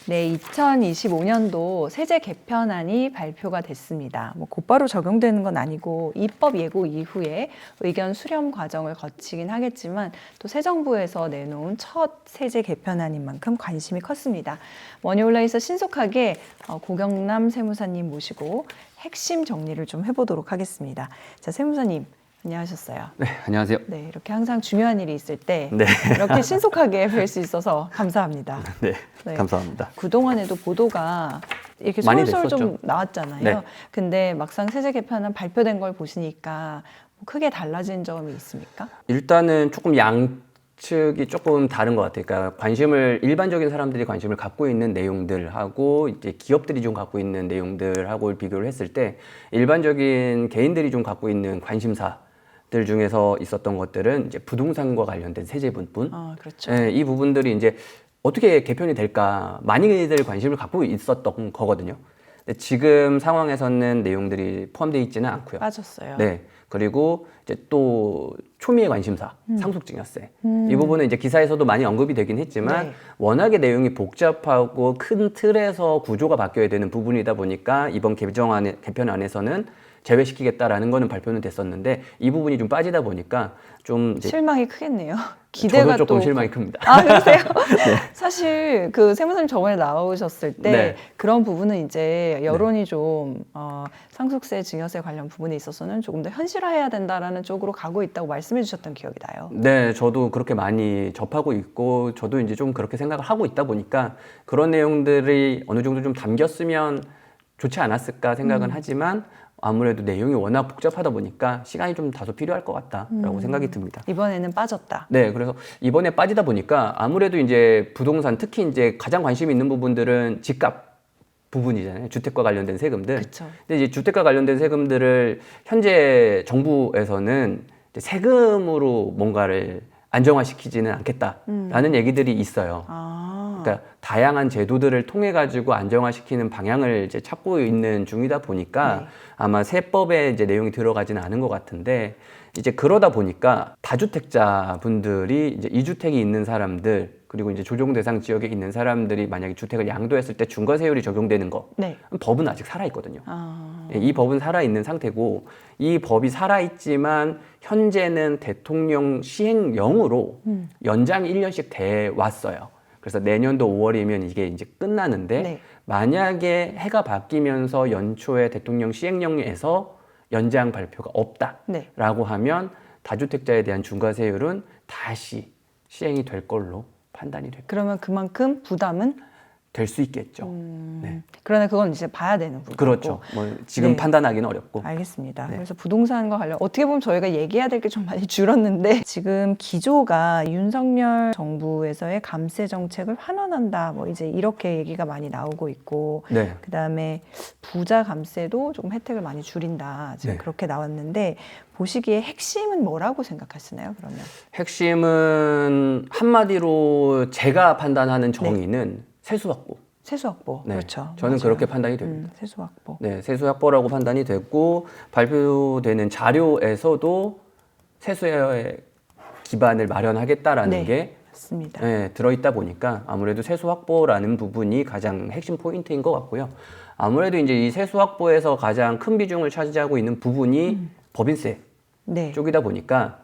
네, 2025년도 세제 개편안이 발표가 됐습니다. 곧바로 적용되는 건 아니고 입법 예고 이후에 의견 수렴 과정을 거치긴 하겠지만 또 새 정부에서 내놓은 첫 세제 개편안인 만큼 관심이 컸습니다. 머니온라인에서 신속하게 고경남 세무사님 모시고 핵심 정리를 좀 해보도록 하겠습니다. 자, 세무사님. 안녕하셨어요. 네, 안녕하세요. 네, 이렇게 항상 중요한 일이 있을 때 네. 이렇게 신속하게 뵐 수 있어서 감사합니다. 네, 네. 감사합니다. 그동안에도 보도가 이렇게 많이 솔솔 좀 됐었죠. 나왔잖아요. 네. 근데 막상 세제 개편안 발표된 걸 보시니까 크게 달라진 점이 있습니까? 일단은 조금 양측이 조금 다른 것 같아요. 그러니까 일반적인 사람들이 관심을 갖고 있는 내용들하고 이제 기업들이 좀 갖고 있는 내용들하고 비교를 했을 때 일반적인 개인들이 좀 갖고 있는 관심사들 중에서 있었던 것들은 이제 부동산과 관련된 세제 분분. 그렇죠. 네, 이 부분들이 이제 어떻게 개편이 될까 많이들 관심을 갖고 있었던 거거든요. 근데 지금 상황에서는 내용들이 포함되어 있지는 않고요. 빠졌어요. 네. 그리고 이제 또 초미의 관심사, 상속증여세. 이 부분은 이제 기사에서도 많이 언급이 되긴 했지만 네. 워낙에 내용이 복잡하고 큰 틀에서 구조가 바뀌어야 되는 부분이다 보니까 이번 개편안에서는 제외시키겠다라는 거는 발표는 됐었는데 이 부분이 좀 빠지다 보니까 좀 이제 실망이 크겠네요. 기대가 저도 조금 또 실망이 큽니다. 아, 그러세요? 사실 그 세무사님 저번에 나오셨을 때 네. 그런 부분은 이제 여론이 좀 상속세, 증여세 관련 부분에 있어서는 조금 더 현실화해야 된다라는 쪽으로 가고 있다고 말씀해 주셨던 기억이 나요. 네, 저도 그렇게 많이 접하고 있고 저도 이제 좀 그렇게 생각을 하고 있다 보니까 그런 내용들이 어느 정도 좀 담겼으면 좋지 않았을까 생각은 하지만 아무래도 내용이 워낙 복잡하다 보니까 시간이 좀 다소 필요할 것 같다라고 생각이 듭니다. 이번에는 빠졌다. 네, 그래서 이번에 빠지다 보니까 아무래도 이제 부동산 특히 이제 가장 관심이 있는 부분들은 집값 부분이잖아요. 주택과 관련된 세금들. 그쵸. 근데 이제 주택과 관련된 세금들을 현재 정부에서는 이제 세금으로 뭔가를 안정화시키지는 않겠다라는 얘기들이 있어요. 그러니까 다양한 제도들을 통해 가지고 안정화시키는 방향을 이제 찾고 있는 중이다 보니까 네. 아마 세법에 이제 내용이 들어가지는 않은 것 같은데 이제 그러다 보니까 다주택자 분들이 이제 2주택이 있는 사람들 그리고 이제 조정 대상 지역에 있는 사람들이 만약에 주택을 양도했을 때 중과세율이 적용되는 거 네. 법은 아직 살아 있거든요. 이 법은 살아 있는 상태고 이 법이 살아 있지만 현재는 대통령 시행령으로 연장이 1년씩 돼 왔어요. 그래서 내년도 5월이면 이게 이제 끝나는데 네. 만약에 해가 바뀌면서 연초에 대통령 시행령에서 연장 발표가 없다라고 네. 하면 다주택자에 대한 중과세율은 다시 시행이 될 걸로 판단이 됩니다. 그러면 그만큼 부담은 될 수 있겠죠. 네. 그러나 그건 이제 봐야 되는 부분이고. 그렇죠. 뭐 지금 네. 판단하기는 어렵고. 알겠습니다. 네. 그래서 부동산과 관련 어떻게 보면 저희가 얘기해야 될 게 좀 많이 줄었는데 지금 기조가 윤석열 정부에서의 감세 정책을 환원한다. 뭐 이제 이렇게 얘기가 많이 나오고 있고 네. 그다음에 부자 감세도 조금 혜택을 많이 줄인다. 지금 네. 그렇게 나왔는데 보시기에 핵심은 뭐라고 생각하시나요? 그러면 핵심은 한마디로 제가 판단하는 정의는 세수 확보. 세수 확보. 네. 그렇죠. 저는 맞아요. 그렇게 판단이 됩니다. 세수 확보. 네, 세수 확보라고 판단이 됐고 발표되는 자료에서도 세수의 기반을 마련하겠다라는 네. 게 맞습니다. 네, 들어있다 보니까 아무래도 세수 확보라는 부분이 가장 핵심 포인트인 것 같고요. 아무래도 이제 이 세수 확보에서 가장 큰 비중을 차지하고 있는 부분이 법인세 네. 쪽이다 보니까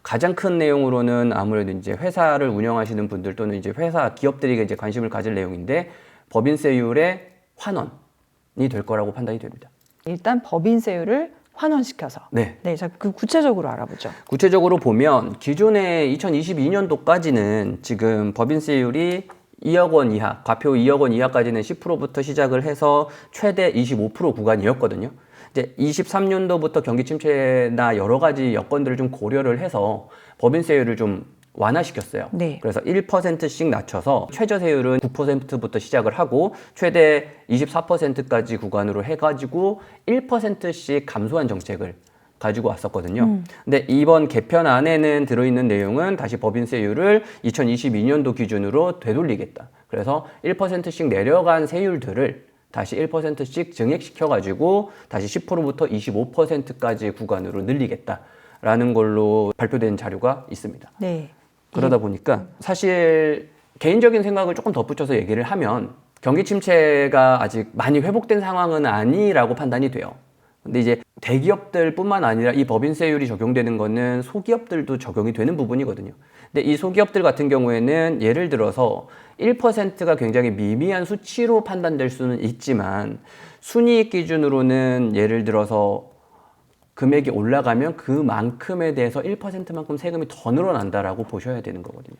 가장 큰 내용으로는 아무래도 이제 회사를 운영하시는 분들 또는 이제 기업들이 이제 관심을 가질 내용인데 법인세율의 환원이 될 거라고 판단이 됩니다. 일단 법인세율을 환원시켜서. 네. 네, 자, 그 구체적으로 알아보죠. 구체적으로 보면 기존의 2022년도까지는 지금 법인세율이 2억 원 이하, 과표 2억 원 이하까지는 10%부터 시작을 해서 최대 25% 구간이었거든요. 이제 23년도부터 경기 침체나 여러 가지 여건들을 좀 고려를 해서 법인세율을 좀 완화시켰어요. 네. 그래서 1%씩 낮춰서 최저세율은 9%부터 시작을 하고 최대 24%까지 구간으로 해가지고 1%씩 감소한 정책을 가지고 왔었거든요. 근데 이번 개편안에는 들어있는 내용은 다시 법인세율을 2022년도 기준으로 되돌리겠다. 그래서 1%씩 내려간 세율들을 다시 1%씩 증액시켜가지고 다시 10%부터 25%까지 구간으로 늘리겠다라는 걸로 발표된 자료가 있습니다. 네. 그러다 보니까 사실 개인적인 생각을 조금 덧붙여서 얘기를 하면 경기 침체가 아직 많이 회복된 상황은 아니라고 판단이 돼요. 근데 이제 대기업들뿐만 아니라 이 법인세율이 적용되는 거는 소기업들도 적용이 되는 부분이거든요. 근데 이 소기업들 같은 경우에는 예를 들어서 1%가 굉장히 미미한 수치로 판단될 수는 있지만 순이익 기준으로는 예를 들어서 금액이 올라가면 그만큼에 대해서 1%만큼 세금이 더 늘어난다라고 보셔야 되는 거거든요.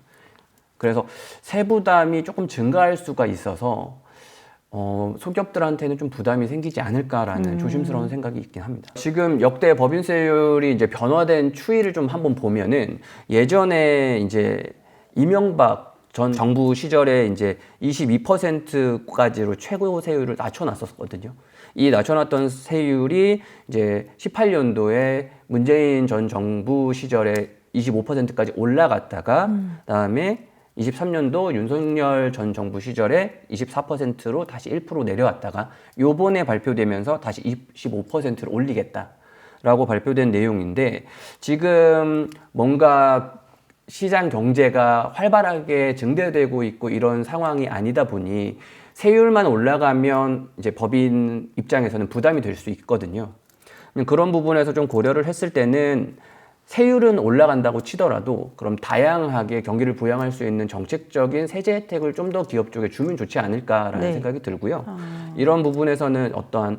그래서 세부담이 조금 증가할 수가 있어서 소기업들한테는 좀 부담이 생기지 않을까라는 조심스러운 생각이 있긴 합니다. 지금 역대 법인세율이 이제 변화된 추이를 좀 한번 보면은 예전에 이제 이명박 전 정부 시절에 이제 22%까지로 최고 세율을 낮춰놨었거든요. 이 낮춰놨던 세율이 이제 18년도에 문재인 전 정부 시절에 25%까지 올라갔다가 그다음에 23년도 윤석열 전 정부 시절에 24%로 다시 1% 내려왔다가 요번에 발표되면서 다시 25%를 올리겠다라고 발표된 내용인데 지금 뭔가 시장 경제가 활발하게 증대되고 있고 이런 상황이 아니다 보니 세율만 올라가면 이제 법인 입장에서는 부담이 될 수 있거든요. 그런 부분에서 좀 고려를 했을 때는 세율은 올라간다고 치더라도 그럼 다양하게 경기를 부양할 수 있는 정책적인 세제 혜택을 좀 더 기업 쪽에 주면 좋지 않을까라는 네. 생각이 들고요. 이런 부분에서는 어떠한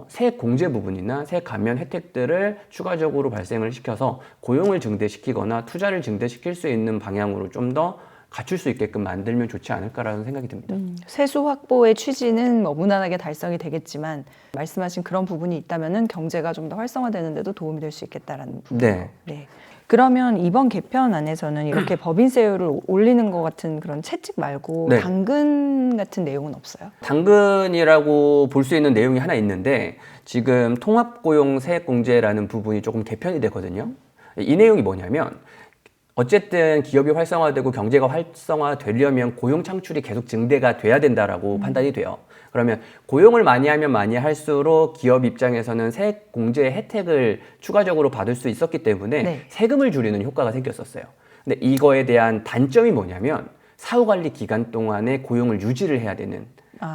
세액 공제 부분이나 세액 감면 혜택들을 추가적으로 발생을 시켜서 고용을 증대시키거나 투자를 증대시킬 수 있는 방향으로 좀 더 갖출 수 있게끔 만들면 좋지 않을까라는 생각이 듭니다. 세수 확보의 취지는 뭐 무난하게 달성이 되겠지만 말씀하신 그런 부분이 있다면은 경제가 좀 더 활성화되는데도 도움이 될 수 있겠다라는 부분. 네. 네. 그러면 이번 개편안에서는 이렇게 법인세율을 올리는 것 같은 그런 채찍 말고 네. 당근 같은 내용은 없어요? 당근이라고 볼 수 있는 내용이 하나 있는데 지금 통합고용 세액공제라는 부분이 조금 개편이 되거든요. 이 내용이 뭐냐면 어쨌든 기업이 활성화되고 경제가 활성화되려면 고용 창출이 계속 증대가 돼야 된다라고 판단이 돼요. 그러면 고용을 많이 하면 많이 할수록 기업 입장에서는 세액 공제 혜택을 추가적으로 받을 수 있었기 때문에 네. 세금을 줄이는 효과가 생겼었어요. 근데 이거에 대한 단점이 뭐냐면 사후 관리 기간 동안에 고용을 유지를 해야 되는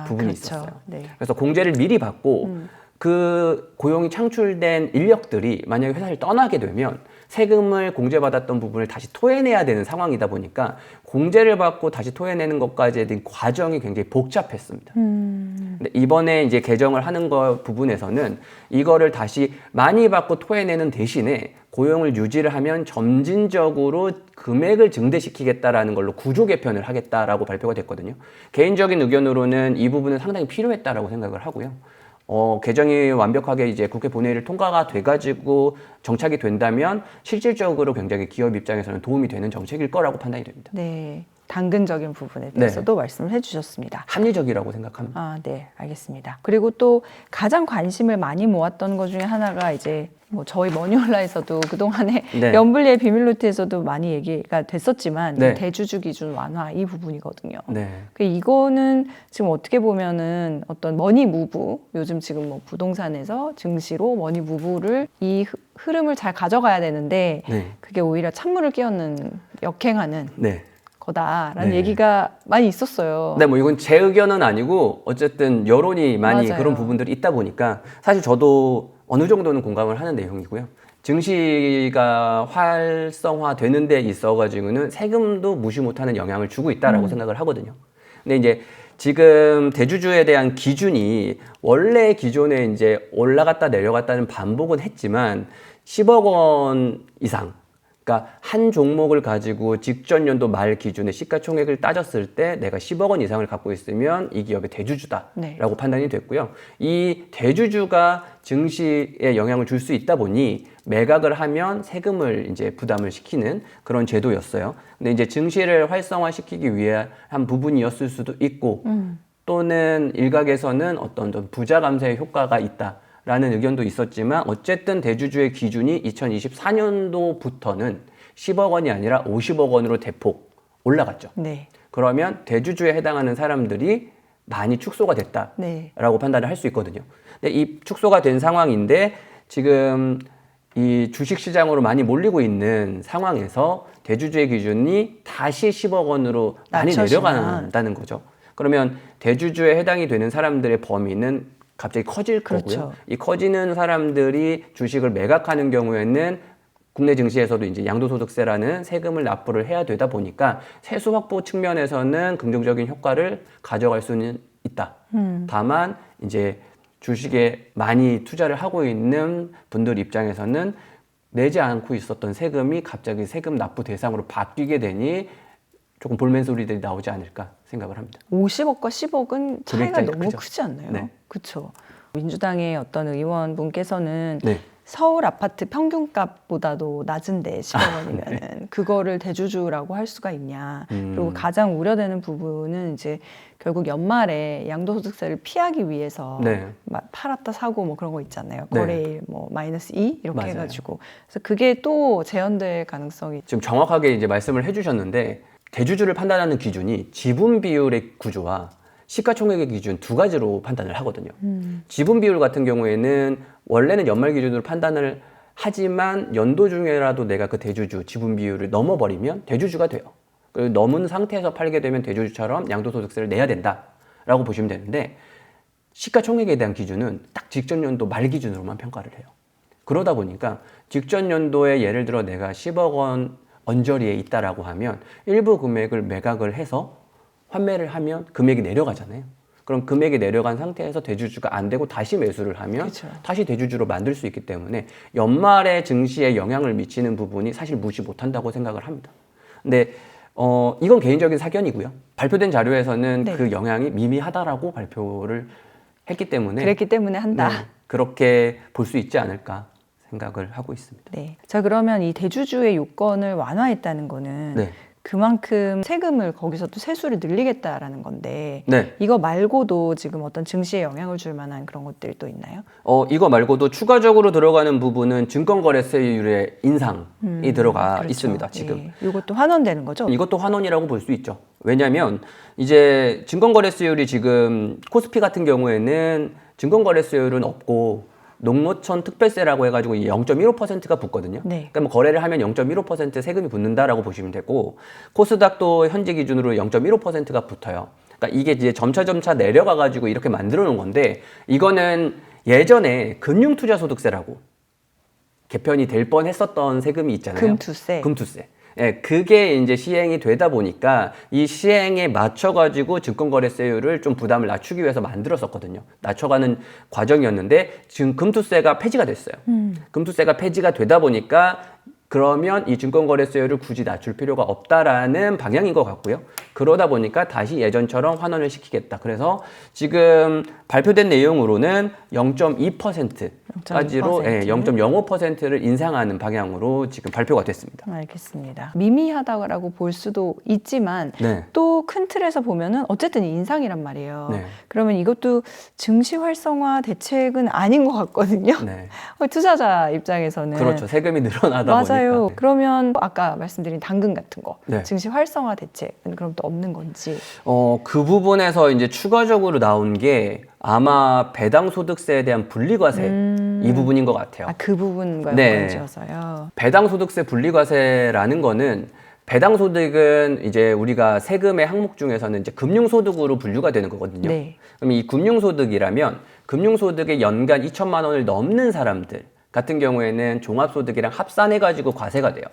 부분이 그렇죠. 있었어요. 네. 그래서 공제를 미리 받고 그 고용이 창출된 인력들이 만약에 회사를 떠나게 되면 세금을 공제받았던 부분을 다시 토해내야 되는 상황이다 보니까 공제를 받고 다시 토해내는 것까지에 대한 과정이 굉장히 복잡했습니다. 근데 이번에 이제 개정을 하는 거 부분에서는 이거를 다시 많이 받고 토해내는 대신에 고용을 유지를 하면 점진적으로 금액을 증대시키겠다라는 걸로 구조 개편을 하겠다라고 발표가 됐거든요. 개인적인 의견으로는 이 부분은 상당히 필요했다라고 생각을 하고요. 개정이 완벽하게 이제 국회 본회의를 통과가 돼가지고 정착이 된다면 실질적으로 굉장히 기업 입장에서는 도움이 되는 정책일 거라고 판단이 됩니다. 네. 당근적인 부분에 대해서도 말씀을 해주셨습니다. 합리적이라고 생각합니다. 아, 네, 알겠습니다. 그리고 또 가장 관심을 많이 모았던 것 중에 하나가 이제 뭐 저희 머니홀라에서도 그동안에 네. 연불리의 비밀노트에서도 많이 얘기가 됐었지만 네. 대주주 기준 완화 이 부분이거든요. 네. 이거는 지금 어떻게 보면은 어떤 머니 무브, 요즘 지금 뭐 부동산에서 증시로 머니 무브를 이 흐름을 잘 가져가야 되는데 네. 그게 오히려 찬물을 끼얹는 역행하는 네. 거다라는 네. 얘기가 많이 있었어요. 네, 뭐 이건 제 의견은 아니고 어쨌든 여론이 많이 맞아요. 그런 부분들이 있다 보니까 사실 저도 어느 정도는 공감을 하는 내용이고요. 증시가 활성화되는 데 있어가지고는 세금도 무시 못하는 영향을 주고 있다라고 생각을 하거든요. 근데 이제 지금 대주주에 대한 기준이 원래 기존에 이제 올라갔다 내려갔다는 반복은 했지만 10억 원 이상, 그러니까 한 종목을 가지고 직전 연도 말 기준의 시가총액을 따졌을 때 내가 10억 원 이상을 갖고 있으면 이 기업의 대주주다라고 네. 판단이 됐고요. 이 대주주가 증시에 영향을 줄 수 있다 보니 매각을 하면 세금을 이제 부담을 시키는 그런 제도였어요. 근데 이제 증시를 활성화시키기 위한 부분이었을 수도 있고 또는 일각에서는 어떤 좀 부자 감세의 효과가 있다. 라는 의견도 있었지만 어쨌든 대주주의 기준이 2024년도부터는 10억 원이 아니라 50억 원으로 대폭 올라갔죠. 네. 그러면 대주주에 해당하는 사람들이 많이 축소가 됐다라고 네. 판단을 할 수 있거든요. 근데 이 축소가 된 상황인데 지금 이 주식시장으로 많이 몰리고 있는 상황에서 대주주의 기준이 다시 10억 원으로 많이 낮춰지면. 내려간다는 거죠. 그러면 대주주에 해당이 되는 사람들의 범위는 갑자기 커질 거고요. 그렇죠. 이 커지는 사람들이 주식을 매각하는 경우에는 국내 증시에서도 이제 양도소득세라는 세금을 납부를 해야 되다 보니까 세수 확보 측면에서는 긍정적인 효과를 가져갈 수는 있다. 다만 이제 주식에 많이 투자를 하고 있는 분들 입장에서는 내지 않고 있었던 세금이 갑자기 세금 납부 대상으로 바뀌게 되니 조금 볼멘 소리들이 나오지 않을까 생각을 합니다. 50억과 10억은 차이가 금액 차이가 너무 크죠. 크지 않나요? 네. 그렇죠. 민주당의 어떤 의원분께서는 네. 서울 아파트 평균값보다도 낮은데 10억 원이면은 그거를 대주주라고 할 수가 있냐. 그리고 가장 우려되는 부분은 이제 결국 연말에 양도소득세를 피하기 위해서 네. 막 팔았다 사고 뭐 그런 거 있잖아요. 네. 거래일 뭐 -2 이렇게 맞아요. 해가지고 그래서 그게 또 재현될 가능성이 지금 정확하게 이제 말씀을 해주셨는데 대주주를 판단하는 기준이 지분 비율의 구조와 시가총액의 기준 두 가지로 판단을 하거든요. 지분 비율 같은 경우에는 원래는 연말 기준으로 판단을 하지만 연도 중에라도 내가 그 대주주 지분 비율을 넘어버리면 대주주가 돼요. 그리고 넘은 상태에서 팔게 되면 대주주처럼 양도소득세를 내야 된다라고 보시면 되는데 시가총액에 대한 기준은 딱 직전 연도 말 기준으로만 평가를 해요. 그러다 보니까 직전 연도에 예를 들어 내가 10억 원 언저리에 있다라고 하면 일부 금액을 매각을 해서 환매를 하면 금액이 내려가잖아요. 그럼 금액이 내려간 상태에서 대주주가 안 되고 다시 매수를 하면 그쵸. 다시 대주주로 만들 수 있기 때문에 연말에 증시에 영향을 미치는 부분이 사실 무시 못한다고 생각을 합니다. 근데 이건 개인적인 사견이고요. 발표된 자료에서는 네. 그 영향이 미미하다라고 발표를 했기 때문에 그랬기 때문에 한다. 네, 그렇게 볼 수 있지 않을까 생각을 하고 있습니다. 네. 자, 그러면 이 대주주의 요건을 완화했다는 거는 네. 그만큼 세금을 거기서 또 세수를 늘리겠다라는 건데 네. 이거 말고도 지금 어떤 증시에 영향을 줄 만한 그런 것들이 또 있나요? 이거 말고도 추가적으로 들어가는 부분은 증권거래세율의 인상이 들어가 그렇죠. 있습니다. 지금. 예. 이것도 환원되는 거죠? 이것도 환원이라고 볼 수 있죠. 왜냐하면 이제 증권거래세율이 지금 코스피 같은 경우에는 증권거래세율은 없고 농노천 특별세라고 해가지고 0.15%가 붙거든요. 네. 그러니까 뭐 거래를 하면 0.15% 세금이 붙는다라고 보시면 되고 코스닥도 현재 기준으로 0.15%가 붙어요. 그러니까 이게 이제 점차 내려가가지고 이렇게 만들어 놓은 건데 이거는 예전에 금융투자소득세라고 개편이 될 뻔했었던 세금이 있잖아요. 금투세. 금투세. 예, 그게 이제 시행이 되다 보니까 이 시행에 맞춰가지고 증권거래세율을 좀 부담을 낮추기 위해서 만들었었거든요. 낮춰가는 과정이었는데 지금 금투세가 폐지가 됐어요. 금투세가 폐지가 되다 보니까 그러면 이 증권거래세율을 굳이 낮출 필요가 없다라는 방향인 것 같고요. 그러다 보니까 다시 예전처럼 환원을 시키겠다. 그래서 지금 발표된 내용으로는 0.2%까지로 0.05%를 인상하는 방향으로 지금 발표가 됐습니다. 알겠습니다. 미미하다고 볼 수도 있지만 네. 또 큰 틀에서 보면은 어쨌든 인상이란 말이에요. 네. 그러면 이것도 증시 활성화 대책은 아닌 것 같거든요. 네. 투자자 입장에서는 그렇죠. 세금이 늘어나다 맞아요. 보니까. 그러면 아까 말씀드린 당근 같은 거 네. 증시 활성화 대책은 그럼 또 없는 건지. 그 부분에서 이제 추가적으로 나온 게 아마 배당소득세에 대한 분리과세 이 부분인 것 같아요. 그 부분과 네. 연관지어서요. 배당소득세 분리과세라는 거는 배당소득은 이제 우리가 세금의 항목 중에서는 이제 금융소득으로 분류가 되는 거거든요. 네. 그럼 이 금융소득이라면 금융소득의 연간 2천만 원을 넘는 사람들 같은 경우에는 종합소득이랑 합산해가지고 과세가 돼요.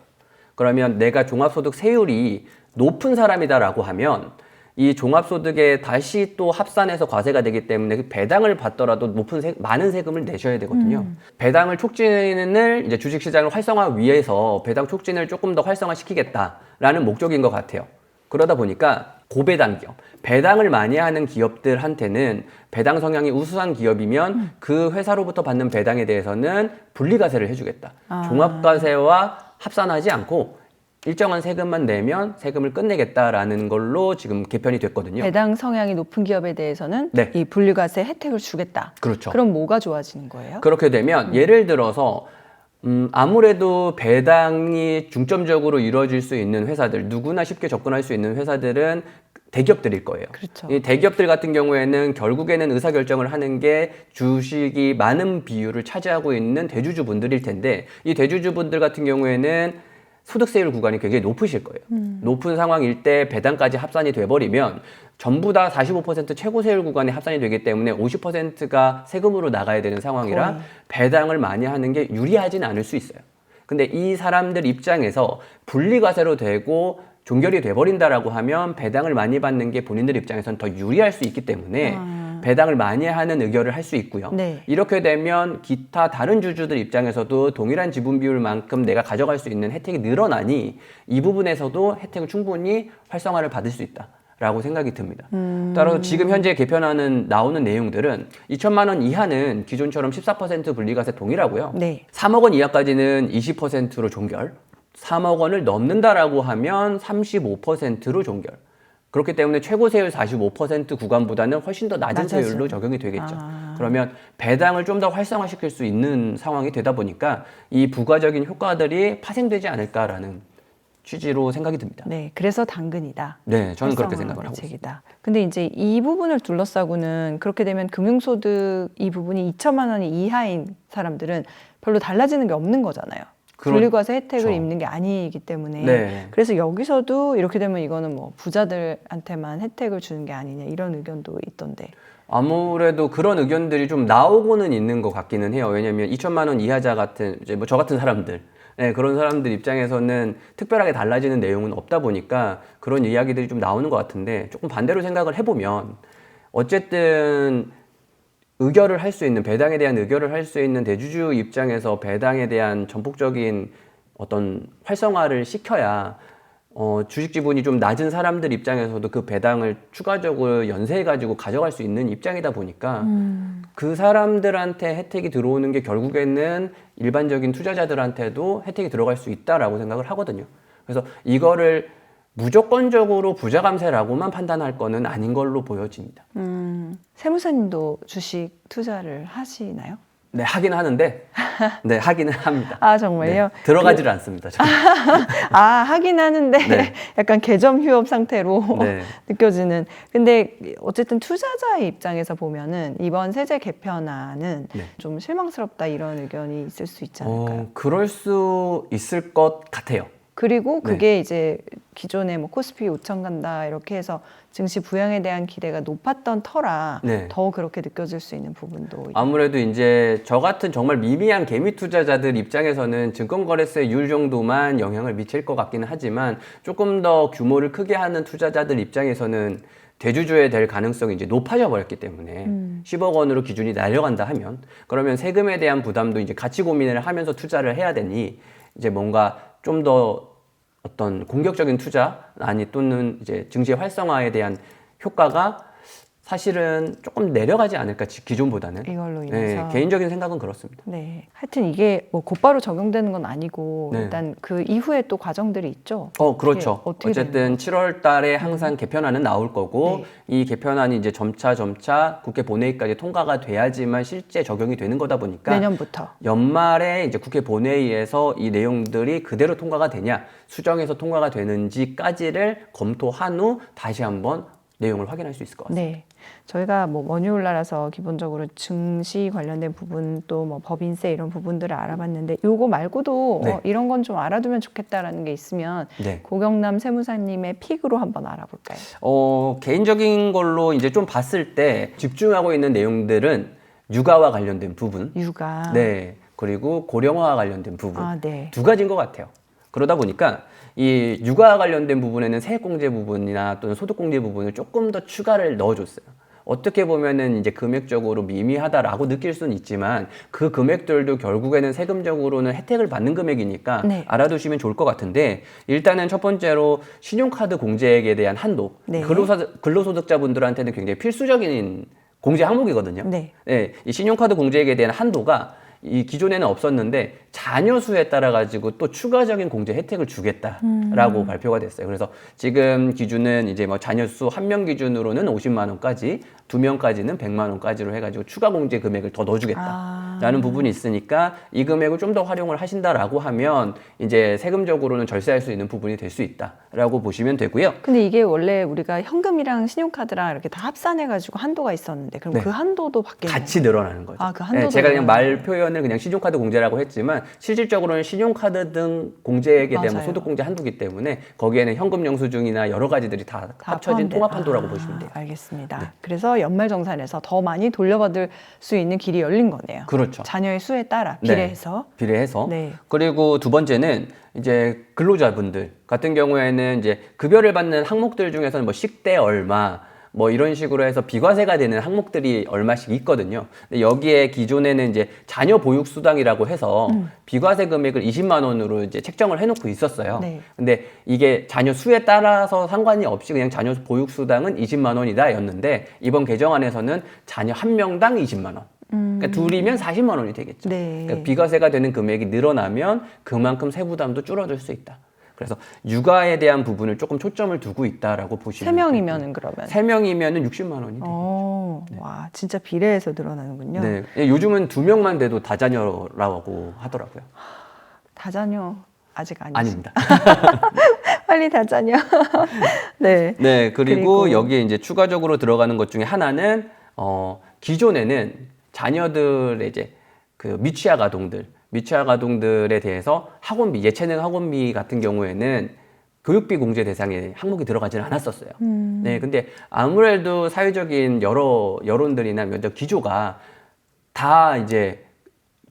그러면 내가 종합소득 세율이 높은 사람이다라고 하면 이 종합소득에 다시 또 합산해서 과세가 되기 때문에 그 배당을 받더라도 많은 세금을 내셔야 되거든요. 배당을 촉진을 이제 주식시장을 활성화 위해서 배당 촉진을 조금 더 활성화시키겠다라는 목적인 것 같아요. 그러다 보니까 고배당 기업, 배당을 많이 하는 기업들한테는 배당 성향이 우수한 기업이면 그 회사로부터 받는 배당에 대해서는 분리과세를 해주겠다. 종합과세와 합산하지 않고 일정한 세금만 내면 세금을 끝내겠다라는 걸로 지금 개편이 됐거든요. 배당 성향이 높은 기업에 대해서는 네. 이 분리과세 혜택을 주겠다. 그렇죠. 그럼 뭐가 좋아지는 거예요? 그렇게 되면 예를 들어서 아무래도 배당이 중점적으로 이루어질 수 있는 회사들, 누구나 쉽게 접근할 수 있는 회사들은 대기업들일 거예요. 그렇죠. 이 대기업들 같은 경우에는 결국에는 의사결정을 하는 게 주식이 많은 비율을 차지하고 있는 대주주분들일 텐데 이 대주주분들 같은 경우에는 소득세율 구간이 굉장히 높으실 거예요. 높은 상황일 때 배당까지 합산이 돼버리면 전부 다 45% 최고 세율 구간에 합산이 되기 때문에 50%가 세금으로 나가야 되는 상황이라 거의. 배당을 많이 하는 게 유리하지는 않을 수 있어요. 근데 이 사람들 입장에서 분리과세로 되고 종결이 돼버린다라고 하면 배당을 많이 받는 게 본인들 입장에서는 더 유리할 수 있기 때문에 배당을 많이 하는 의결을 할 수 있고요. 네. 이렇게 되면 기타 다른 주주들 입장에서도 동일한 지분 비율만큼 내가 가져갈 수 있는 혜택이 늘어나니 이 부분에서도 혜택을 충분히 활성화를 받을 수 있다라고 생각이 듭니다. 따라서 지금 현재 개편안은 나오는 내용들은 2천만 원 이하는 기존처럼 14% 분리과세 동일하고요. 네. 3억 원 이하까지는 20%로 종결, 3억 원을 넘는다라고 하면 35%로 종결. 그렇기 때문에 최고 세율 45% 구간보다는 훨씬 더 낮은 낮아지죠. 세율로 적용이 되겠죠. 그러면 배당을 좀 더 활성화시킬 수 있는 상황이 되다 보니까 이 부가적인 효과들이 파생되지 않을까라는 취지로 생각이 듭니다. 네, 그래서 당근이다. 네, 저는 그렇게 활성화 생각을 하고 있습니다. 대책이다. 근데 이제 이 부분을 둘러싸고는 그렇게 되면 금융소득 이 부분이 2천만 원이 이하인 사람들은 별로 달라지는 게 없는 거잖아요. 분리과세 혜택을 입는 게 아니기 때문에. 네. 그래서 여기서도 이렇게 되면 이거는 뭐 부자들한테만 혜택을 주는 게 아니냐 이런 의견도 있던데. 아무래도 그런 의견들이 좀 나오고는 있는 것 같기는 해요. 왜냐하면 2천만 원 이하자 같은 이제 뭐 저 같은 사람들, 네, 그런 사람들 입장에서는 특별하게 달라지는 내용은 없다 보니까 그런 이야기들이 좀 나오는 것 같은데 조금 반대로 생각을 해보면 어쨌든 의결을 할 수 있는 배당에 대한 의결을 할 수 있는 대주주 입장에서 배당에 대한 전폭적인 어떤 활성화를 시켜야 주식 지분이 좀 낮은 사람들 입장에서도 그 배당을 추가적으로 연세해가지고 가져갈 수 있는 입장이다 보니까 그 사람들한테 혜택이 들어오는 게 결국에는 일반적인 투자자들한테도 혜택이 들어갈 수 있다라고 생각을 하거든요. 그래서 이거를 무조건적으로 부자 감세라고만 판단할 거는 아닌 걸로 보여집니다. 세무사님도 주식 투자를 하시나요? 네, 하긴 하는데, 네, 하기는 합니다. 아, 정말요? 네, 들어가지를 않습니다. 저는. 아, 하긴 하는데 네. 약간 개점 휴업 상태로 네. 느껴지는. 근데 어쨌든 투자자의 입장에서 보면은 이번 세제 개편안은 네. 좀 실망스럽다 이런 의견이 있을 수 있지 않을까요? 그럴 수 있을 것 같아요. 그리고 그게 이제 기존에 뭐 코스피 5천 간다 이렇게 해서 증시 부양에 대한 기대가 높았던 터라 네. 더 그렇게 느껴질 수 있는 부분도 아무래도 이제 저 같은 정말 미미한 개미 투자자들 입장에서는 증권거래세율 정도만 영향을 미칠 것 같기는 하지만 조금 더 규모를 크게 하는 투자자들 입장에서는 대주주에 될 가능성이 이제 높아져 버렸기 때문에 10억 원으로 기준이 내려간다 하면 그러면 세금에 대한 부담도 이제 같이 고민을 하면서 투자를 해야 되니 이제 뭔가 좀 더 어떤 공격적인 투자 아니 또는 이제 증시 활성화에 대한 효과가 사실은 조금 내려가지 않을까 기존보다는 이걸로 인해서 네, 개인적인 생각은 그렇습니다. 네, 하여튼 이게 뭐 곧바로 적용되는 건 아니고 네. 일단 그 이후에 또 과정들이 있죠. 그렇죠. 어떻게 어쨌든 7월 달에 항상 개편안은 나올 거고 네. 이 개편안이 이제 점차 국회 본회의까지 통과가 돼야지만 실제 적용이 되는 거다 보니까 내년부터 연말에 이제 국회 본회의에서 이 내용들이 그대로 통과가 되냐 수정해서 통과가 되는지까지를 검토한 후 다시 한번 내용을 확인할 수 있을 것 같습니다. 네, 저희가 뭐 머니홀라라서 기본적으로 증시 관련된 부분 또 뭐 법인세 이런 부분들을 알아봤는데 요거 말고도 네. 이런 건 좀 알아두면 좋겠다라는 게 있으면 네. 고경남 세무사님의 픽으로 한번 알아볼까요? 개인적인 걸로 이제 좀 봤을 때 집중하고 있는 내용들은 육아와 관련된 부분, 육아. 네, 그리고 고령화와 관련된 부분 아, 네. 두 가지인 것 같아요. 그러다 보니까 이 육아와 관련된 부분에는 세액공제 부분이나 또는 소득공제 부분을 조금 더 추가를 넣어줬어요. 어떻게 보면은 이제 금액적으로 미미하다라고 느낄 수는 있지만 그 금액들도 결국에는 세금적으로는 혜택을 받는 금액이니까 네. 알아두시면 좋을 것 같은데 일단은 첫 번째로 신용카드 공제액에 대한 한도 네. 근로소득자분들한테는 굉장히 필수적인 공제 항목이거든요. 네. 네, 이 신용카드 공제액에 대한 한도가 이 기존에는 없었는데 자녀 수에 따라 가지고 또 추가적인 공제 혜택을 주겠다라고 발표가 됐어요. 그래서 지금 기준은 이제 뭐 자녀 수 한 명 기준으로는 50만 원까지, 2명까지는 100만 원까지로 해가지고 추가 공제 금액을 더 넣어주겠다라는 부분이 있으니까 이 금액을 좀 더 활용을 하신다라고 하면 이제 세금적으로는 절세할 수 있는 부분이 될 수 있다라고 보시면 되고요. 근데 이게 원래 우리가 현금이랑 신용카드랑 이렇게 다 합산해가지고 한도가 있었는데 그럼 네. 그 한도도 바뀌는 같이 늘어나는 거죠. 아, 그 한도도 제가 그냥 말 늘어나는 표현을 그냥 신용카드 공제라고 했지만 실질적으로는 신용카드 등 공제액에 대한 뭐 맞아요. 소득공제 한도기 때문에 거기에는 현금 영수증이나 여러 가지들이 다 합쳐진 포함돼. 통합한도라고 보시면 돼요. 알겠습니다. 네. 그래서 연말정산에서 더 많이 돌려받을 수 있는 길이 열린 거네요. 그렇죠. 자녀의 수에 따라 네. 비례해서. 비례해서. 네. 그리고 두 번째는 이제 근로자분들 같은 경우에는 이제 급여를 받는 항목들 중에서는 뭐 식대 얼마 뭐 이런 식으로 해서 비과세가 되는 항목들이 얼마씩 있거든요. 근데 여기에 기존에는 이제 자녀 보육 수당이라고 해서 비과세 금액을 20만 원으로 이제 책정을 해놓고 있었어요. 네. 근데 이게 자녀 수에 따라서 상관이 없이 그냥 자녀 보육 수당은 20만 원이다였는데 이번 개정안에서는 자녀 한 명당 20만 원. 그러니까 둘이면 40만 원이 되겠죠. 네. 그러니까 비과세가 되는 금액이 늘어나면 그만큼 세부담도 줄어들 수 있다. 그래서 육아에 대한 부분을 조금 초점을 두고 있다라고 보시면 3명이면은 그러면. 3명이면은 60만 원이 되겠죠. 와, 진짜 비례해서 늘어나는군요. 네. 요즘은 2명만 돼도 다자녀라고 하더라고요. 다자녀 아직 아니죠. 아닙니다. 빨리 다자녀. 네. 네. 그리고 그리고 여기에 이제 추가적으로 들어가는 것 중에 하나는 기존에는 자녀들의 이제 그 미취학 아동들에 대해서 학원비, 예체능 학원비 같은 경우에는 교육비 공제 대상에 항목이 들어가지는 않았었어요. 네, 근데 아무래도 사회적인 여러 여론들이나 면접 기조가 다 이제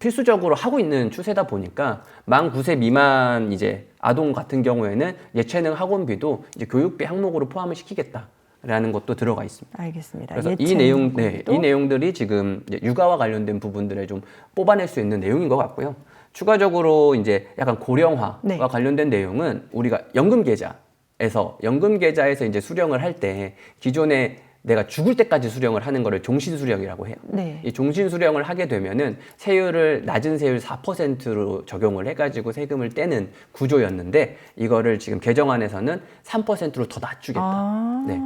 필수적으로 하고 있는 추세다 보니까 만 9세 미만 이제 아동 같은 경우에는 예체능 학원비도 이제 교육비 항목으로 포함을 시키겠다. 라는 것도 들어가 있습니다. 알겠습니다. 그래서 이 예체능 내용들이 지금 이제 육아와 관련된 부분들을 좀 뽑아낼 수 있는 내용인 것 같고요. 추가적으로 이제 약간 고령화와 네. 관련된 내용은 우리가 연금 계좌에서 이제 수령을 할 때 기존에 내가 죽을 때까지 수령을 하는 거를 종신 수령이라고 해요. 네. 이 종신 수령을 하게 되면은 세율을 낮은 세율 4%로 적용을 해가지고 세금을 떼는 구조였는데 이거를 지금 개정안에서는 3%로 더 낮추겠다. 네.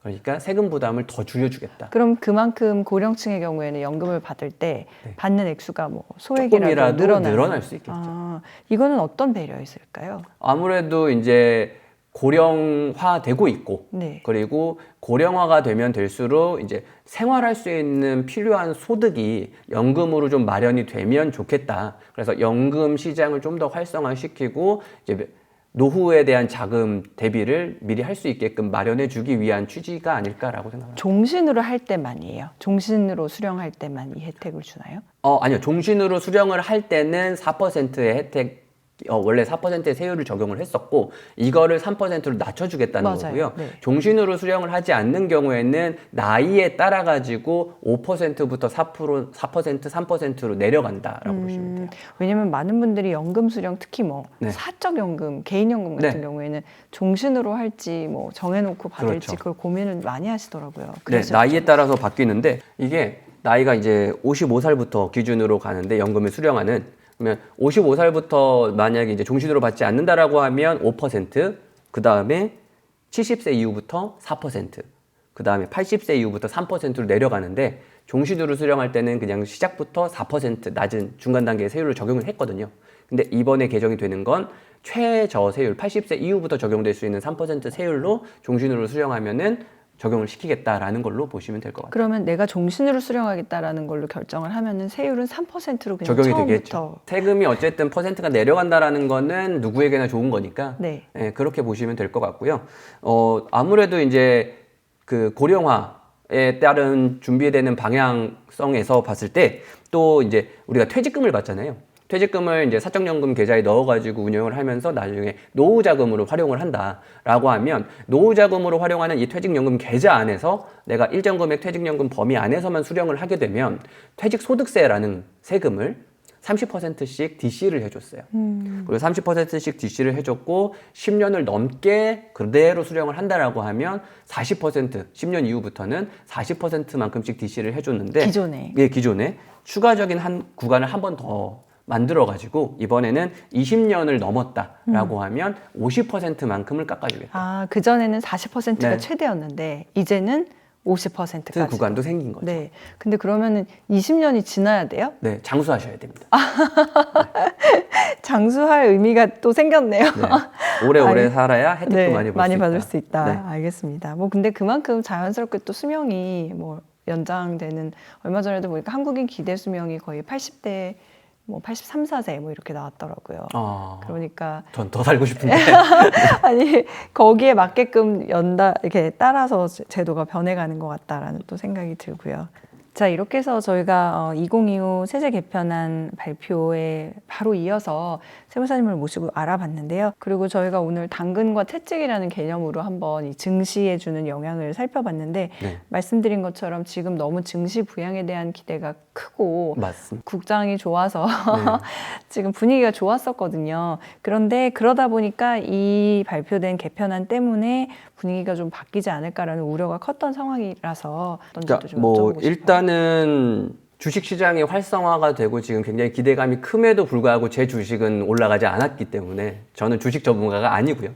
그러니까 세금 부담을 더 줄여주겠다. 그럼 그만큼 고령층의 경우에는 연금을 받을 때 네. 받는 액수가 뭐 소액이라도 조금이라도 늘어날 수 있겠죠. 이거는 어떤 배려였을까요? 아무래도 이제 고령화되고 있고, 네. 그리고 고령화가 되면 될수록 이제 생활할 수 있는 필요한 소득이 연금으로 좀 마련이 되면 좋겠다. 그래서 연금 시장을 좀 더 활성화시키고 이제 노후에 대한 자금 대비를 미리 할 수 있게끔 마련해 주기 위한 취지가 아닐까라고 생각합니다. 종신으로 할 때만이에요. 종신으로 수령할 때만 이 혜택을 주나요? 아니요. 종신으로 수령을 할 때는 4%의 혜택, 원래 4%의 세율을 적용을 했었고 이거를 3%로 낮춰주겠다는 맞아요. 거고요. 네. 종신으로 수령을 하지 않는 경우에는 나이에 따라 가지고 5%부터 4%, 3%로 내려간다라고 보시면 돼요. 왜냐면 많은 분들이 연금 수령 특히 뭐 네. 사적연금, 개인연금 같은 네. 경우에는 종신으로 할지 뭐 정해놓고 받을지 그렇죠. 그걸 고민을 많이 하시더라고요. 네, 그래서 나이에 따라서 바뀌는데 이게 나이가 이제 55살부터 기준으로 가는데 연금을 수령하는 그러면 55살부터 만약에 이제 종신으로 받지 않는다라고 하면 5%, 그 다음에 70세 이후부터 4%, 그 다음에 80세 이후부터 3%로 내려가는데 종신으로 수령할 때는 그냥 시작부터 4% 낮은 중간 단계의 세율을 적용을 했거든요. 근데 이번에 개정이 되는 건 최저 세율 80세 이후부터 적용될 수 있는 3% 세율로 종신으로 수령하면은 적용을 시키겠다라는 걸로 보시면 될 것 같아요. 그러면 내가 종신으로 수령하겠다라는 걸로 결정을 하면은 세율은 3%로 그냥 적용이 처음부터 되겠죠. 세금이 어쨌든 퍼센트가 내려간다라는 거는 누구에게나 좋은 거니까 네. 그렇게 보시면 될 것 같고요. 아무래도 이제 그 고령화에 따른 준비되는 방향성에서 봤을 때 또 이제 우리가 퇴직금을 받잖아요. 퇴직금을 이제 사적연금 계좌에 넣어가지고 운영을 하면서 나중에 노후자금으로 활용을 한다라고 하면 노후자금으로 활용하는 이 퇴직연금 계좌 안에서 내가 일정 금액 퇴직연금 범위 안에서만 수령을 하게 되면 퇴직소득세라는 세금을 30%씩 DC를 해줬어요. 그리고 30%씩 DC를 해줬고 10년을 넘게 그대로 수령을 한다라고 하면 40%, 10년 이후부터는 40%만큼씩 DC를 해줬는데 기존에. 예, 기존에 추가적인 한 구간을 한 번 더 만들어가지고 이번에는 20년을 넘었다라고 하면 50%만큼을 깎아주겠다. 그전에는 40%가 네. 최대였는데 이제는 50%까지. 그 구간도 생긴 거죠. 네. 근데 그러면은 20년이 지나야 돼요? 네, 장수하셔야 됩니다. 장수할 의미가 또 생겼네요. 네. 오래오래 아니, 살아야 혜택도 네, 많이 많이 수 받을 있다. 수 있다. 네. 알겠습니다. 뭐 근데 그만큼 자연스럽게 또 수명이 뭐 연장되는 얼마 전에도 보니까 한국인 기대 수명이 거의 80대 뭐 83, 4세 뭐 이렇게 나왔더라고요. 그러니까 전 더 살고 싶은데. 아니 거기에 맞게끔 연다 이렇게 따라서 제도가 변해가는 것 같다라는 또 생각이 들고요. 자, 이렇게 해서 저희가 2025 세제 개편안 발표에 바로 이어서 세무사님을 모시고 알아봤는데요. 그리고 저희가 오늘 당근과 채찍이라는 개념으로 한번 이 증시에 주는 영향을 살펴봤는데 네. 말씀드린 것처럼 지금 너무 증시 부양에 대한 기대가 크고 맞습니다. 국장이 좋아서 네. 지금 분위기가 좋았었거든요. 그런데 그러다 보니까 이 발표된 개편안 때문에 분위기가 좀 바뀌지 않을까라는 우려가 컸던 상황이라서 어떤지도 좀 뭐 여쭤보고 싶어요. 일단은 주식 시장이 활성화가 되고 지금 굉장히 기대감이 큼에도 불구하고 제 주식은 올라가지 않았기 때문에 저는 주식 전문가가 아니고요.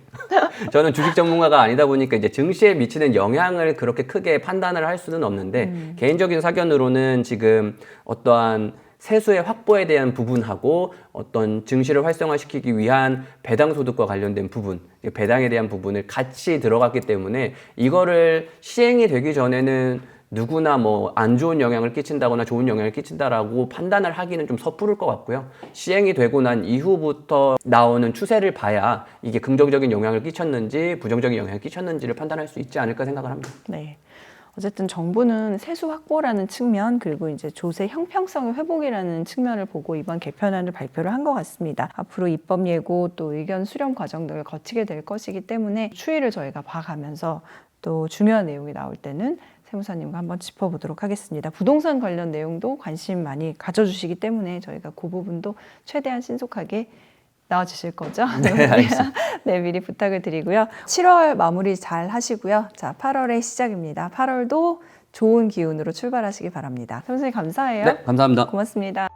저는 주식 전문가가 아니다 보니까 이제 증시에 미치는 영향을 그렇게 크게 판단을 할 수는 없는데 개인적인 사견으로는 지금 어떠한 세수의 확보에 대한 부분하고 어떤 증시를 활성화시키기 위한 배당 소득과 관련된 부분, 배당에 대한 부분을 같이 들어갔기 때문에 이거를 시행이 되기 전에는 누구나 뭐 안 좋은 영향을 끼친다거나 좋은 영향을 끼친다라고 판단을 하기는 좀 섣부를 것 같고요. 시행이 되고 난 이후부터 나오는 추세를 봐야 이게 긍정적인 영향을 끼쳤는지 부정적인 영향을 끼쳤는지를 판단할 수 있지 않을까 생각을 합니다. 네. 어쨌든 정부는 세수 확보라는 측면 그리고 이제 조세 형평성의 회복이라는 측면을 보고 이번 개편안을 발표를 한 것 같습니다. 앞으로 입법 예고 또 의견 수렴 과정 등을 거치게 될 것이기 때문에 추이를 저희가 봐가면서 또 중요한 내용이 나올 때는 세무사님과 한번 짚어보도록 하겠습니다. 부동산 관련 내용도 관심 많이 가져주시기 때문에 저희가 그 부분도 최대한 신속하게 나와주실 거죠? 네, 알겠습니다. 네, 미리 부탁을 드리고요. 7월 마무리 잘 하시고요. 자, 8월의 시작입니다. 8월도 좋은 기운으로 출발하시기 바랍니다. 선생님 감사해요. 네, 감사합니다. 고맙습니다.